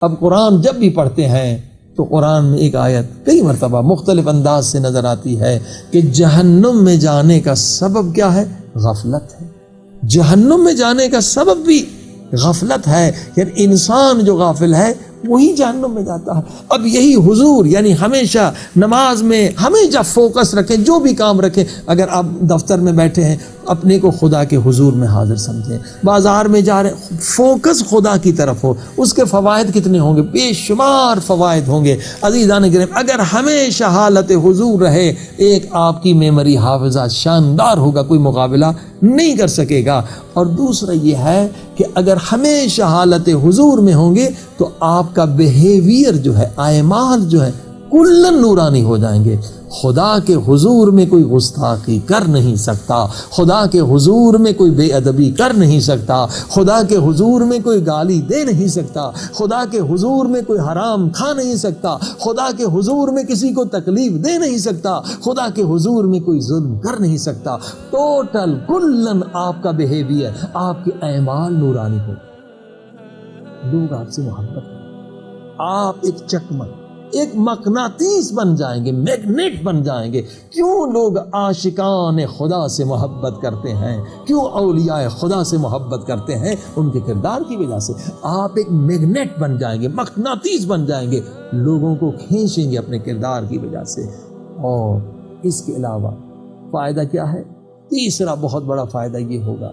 اب قرآن جب بھی پڑھتے ہیں تو قرآن میں ایک آیت کئی مرتبہ مختلف انداز سے نظر آتی ہے کہ جہنم میں جانے کا سبب کیا ہے؟ غفلت ہے۔ جہنم میں جانے کا سبب بھی غفلت ہے، یعنی انسان جو غافل ہے وہی جہنم میں جاتا ہے۔ اب یہی حضور یعنی ہمیشہ نماز میں ہمیشہ فوکس رکھیں، جو بھی کام رکھیں۔ اگر آپ دفتر میں بیٹھے ہیں اپنے کو خدا کے حضور میں حاضر سمجھیں، بازار میں جا رہے ہیں فوکس خدا کی طرف ہو، اس کے فوائد کتنے ہوں گے؟ بے شمار فوائد ہوں گے۔ عزیزان گرامی، اگر ہمیشہ حالت حضور رہے، ایک آپ کی میموری حافظہ شاندار ہوگا، کوئی مقابلہ نہیں کر سکے گا۔ اور دوسرا یہ ہے کہ اگر ہمیشہ حالت حضور میں ہوں گے تو آپ کا بیہیویئر جو ہے، اعمال جو ہے کلن نورانی ہو جائیں گے۔ خدا کے حضور میں کوئی گستاخی کر نہیں سکتا، خدا کے حضور میں کوئی بے ادبی کر نہیں سکتا، خدا کے حضور میں کوئی گالی دے نہیں سکتا، خدا کے حضور میں کوئی حرام کھا نہیں سکتا، خدا کے حضور میں کسی کو تکلیف دے نہیں سکتا، خدا کے حضور میں کوئی ظلم کر نہیں سکتا۔ ٹوٹل کلن آپ کا بیہیویئر، آپ کے اعمال نورانی ہو، لوگ آپ سے محبت کریں، آپ ایک چکمک، ایک مقناطیس بن جائیں گے، میگنیٹ بن جائیں گے۔ کیوں لوگ عاشقان خدا سے محبت کرتے ہیں، کیوں اولیاء خدا سے محبت کرتے ہیں؟ ان کے کردار کی وجہ سے۔ آپ ایک میگنیٹ بن جائیں گے، مقناطیس بن جائیں گے، لوگوں کو کھینچیں گے اپنے کردار کی وجہ سے۔ اور اس کے علاوہ فائدہ کیا ہے؟ تیسرا بہت بڑا فائدہ یہ ہوگا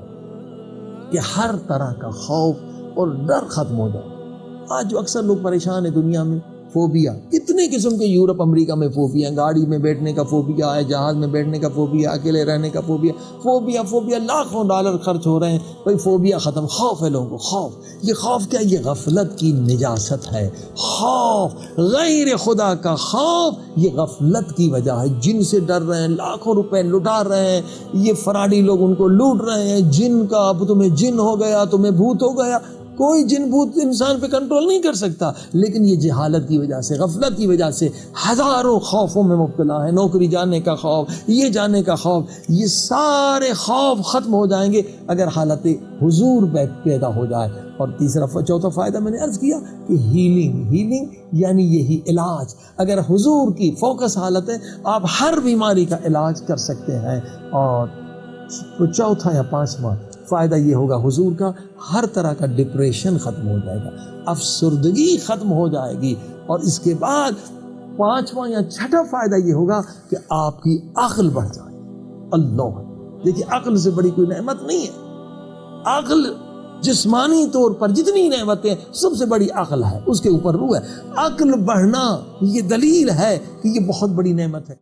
کہ ہر طرح کا خوف اور ڈر ختم ہو جائے۔ آج جو اکثر لوگ پریشان ہیں دنیا میں، فوبیا، کتنے قسم کے یورپ امریکہ میں فوبیا، گاڑی میں بیٹھنے کا فوبیا ہے، جہاز میں بیٹھنے کا فوبیا، اکیلے رہنے کا فوبیا، فوبیا لاکھوں ڈالر خرچ ہو رہے ہیں، بھئی فوبیا ختم۔ خوف ہے لوگوں کو، خوف۔ یہ خوف کیا؟ یہ غفلت کی نجاست ہے۔ خوف، غیر خدا کا خوف، یہ غفلت کی وجہ ہے۔ جن سے ڈر رہے ہیں، لاکھوں روپے لٹا رہے ہیں، یہ فراڈی لوگ ان کو لوٹ رہے ہیں۔ جن کا، اب تمہیں جن ہو گیا، تمہیں بھوت ہو گیا۔ کوئی جن بھوت انسان پہ کنٹرول نہیں کر سکتا، لیکن یہ جہالت کی وجہ سے، غفلت کی وجہ سے ہزاروں خوفوں میں مبتلا ہے۔ نوکری جانے کا خوف، یہ جانے کا خوف، یہ سارے خوف ختم ہو جائیں گے اگر حالت حضور پیدا ہو جائے۔ اور چوتھا فائدہ میں نے عرض کیا کہ ہیلنگ یعنی یہی علاج۔ اگر حضور کی فوکس حالت ہے، آپ ہر بیماری کا علاج کر سکتے ہیں۔ اور چوتھا یا پانچواں فائدہ یہ ہوگا حضور کا، ہر طرح کا ڈپریشن ختم ہو جائے گا، افسردگی ختم ہو جائے گی۔ اور اس کے بعد پانچواں یا چھٹا فائدہ یہ ہوگا کہ آپ کی عقل بڑھ جائے۔ اللہ، دیکھیے عقل سے بڑی کوئی نعمت نہیں ہے۔ عقل جسمانی طور پر جتنی نعمتیں، سب سے بڑی عقل ہے، اس کے اوپر روح ہے۔ عقل بڑھنا یہ دلیل ہے کہ یہ بہت بڑی نعمت ہے۔